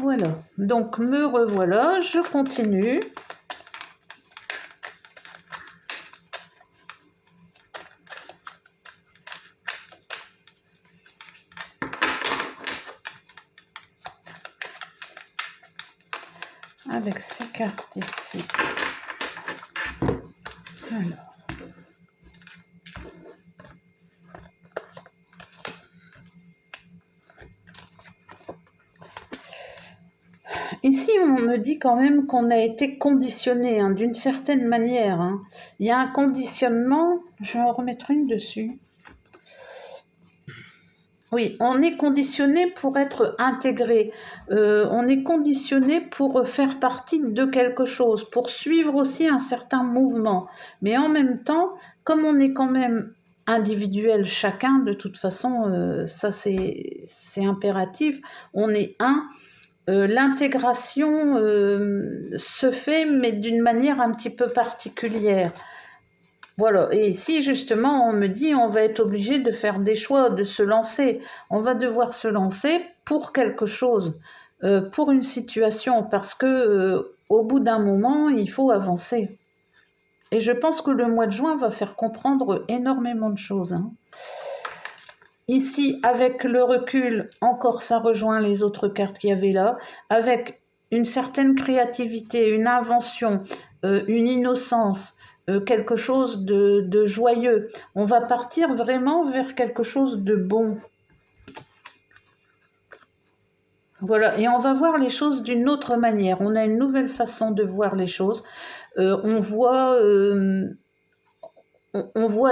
voilà. Donc, me revoilà. Je continue. Avec ces cartes ici. Alors. Ici, on me dit quand même qu'on a été conditionné, hein, d'une certaine manière. Hein. Il y a un conditionnement, je vais en remettre une dessus. Oui, on est conditionné pour être intégré, on est conditionné pour faire partie de quelque chose, pour suivre aussi un certain mouvement. Mais en même temps, comme on est quand même individuel chacun, de toute façon, ça c'est impératif, on est un. L'intégration se fait, mais d'une manière un petit peu particulière. Voilà, et ici justement on me dit on va être obligé de faire des choix, de se lancer. On va devoir se lancer pour quelque chose, pour une situation, parce que au bout d'un moment il faut avancer. Et je pense que le mois de juin va faire comprendre énormément de choses. Hein. Ici, avec le recul, encore ça rejoint les autres cartes qu'il y avait là, avec une certaine créativité, une invention, une innocence, quelque chose de joyeux. On va partir vraiment vers quelque chose de bon. Voilà, et on va voir les choses d'une autre manière. On a une nouvelle façon de voir les choses. On voit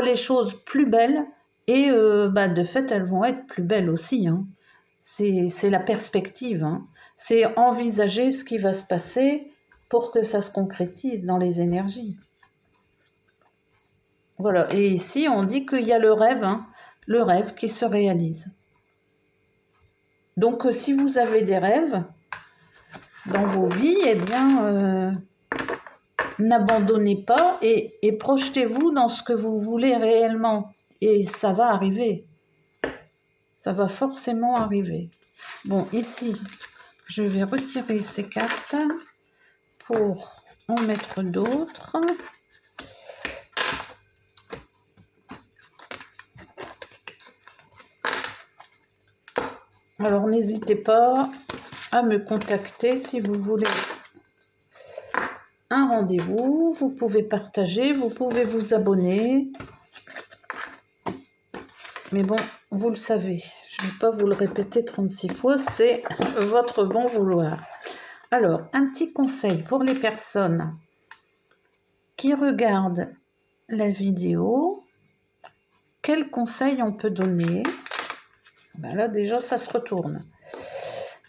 les choses plus belles et de fait, elles vont être plus belles aussi. Hein. C'est la perspective. Hein. C'est envisager ce qui va se passer pour que ça se concrétise dans les énergies. Voilà, et ici, on dit qu'il y a le rêve qui se réalise. Donc, si vous avez des rêves dans vos vies, eh bien, n'abandonnez pas et projetez-vous dans ce que vous voulez réellement. Et ça va arriver. Ça va forcément arriver. Bon, ici, je vais retirer ces cartes pour en mettre d'autres. Alors, n'hésitez pas à me contacter si vous voulez un rendez-vous. Vous pouvez partager, vous pouvez vous abonner. Mais bon, vous le savez, je ne vais pas vous le répéter 36 fois, c'est votre bon vouloir. Alors, un petit conseil pour les personnes qui regardent la vidéo. Quel conseil on peut donner? Ben là, déjà, ça se retourne.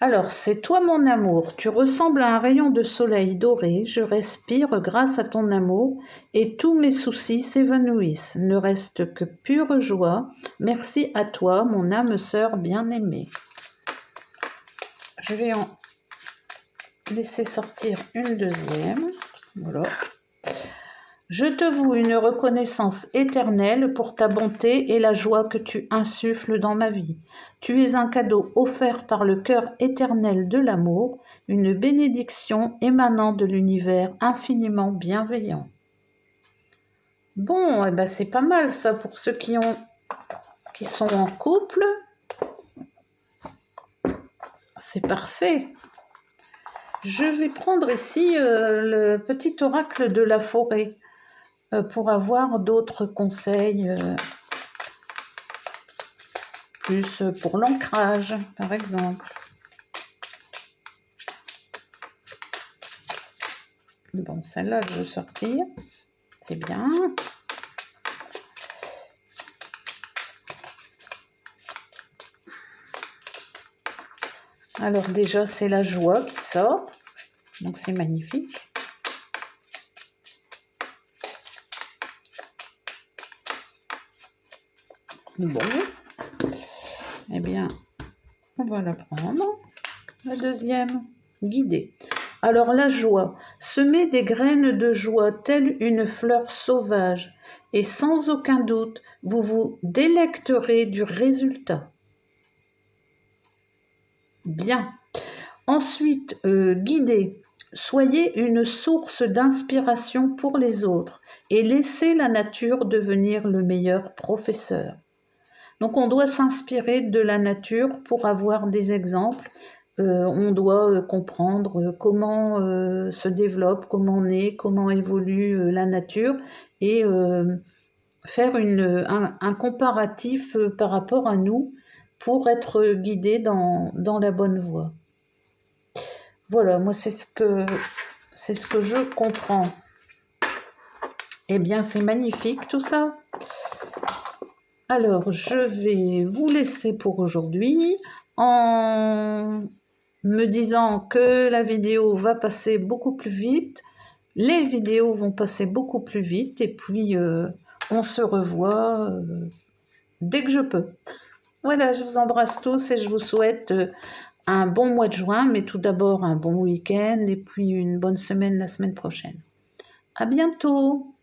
Alors, c'est toi mon amour, tu ressembles à un rayon de soleil doré, je respire grâce à ton amour et tous mes soucis s'évanouissent, ne reste que pure joie, merci à toi mon âme sœur bien-aimée. Je vais en laisser sortir une deuxième, voilà. Je te voue une reconnaissance éternelle pour ta bonté et la joie que tu insuffles dans ma vie. Tu es un cadeau offert par le cœur éternel de l'amour, une bénédiction émanant de l'univers infiniment bienveillant. Bon, eh ben c'est pas mal ça pour ceux qui sont en couple. C'est parfait. Je vais prendre ici le petit oracle de la forêt. Pour avoir d'autres conseils, plus pour l'ancrage, par exemple. Bon, celle-là, je veux sortir. C'est bien. Alors déjà, c'est la joie qui sort. Donc, c'est magnifique. Bon, eh bien, on va la prendre. La deuxième, guider. Alors la joie, semez des graines de joie telle une fleur sauvage, et sans aucun doute, vous vous délecterez du résultat. Bien. Ensuite, guider. Soyez une source d'inspiration pour les autres et laissez la nature devenir le meilleur professeur. Donc on doit s'inspirer de la nature pour avoir des exemples. On doit comprendre comment se développe, comment naît, comment évolue la nature et faire un comparatif par rapport à nous pour être guidé dans la bonne voie. Voilà, moi c'est ce que je comprends. Eh bien, c'est magnifique tout ça. Alors, je vais vous laisser pour aujourd'hui en me disant que la vidéo va passer beaucoup plus vite. Les vidéos vont passer beaucoup plus vite et puis on se revoit dès que je peux. Voilà, je vous embrasse tous et je vous souhaite un bon mois de juin, mais tout d'abord un bon week-end et puis une bonne semaine la semaine prochaine. À bientôt!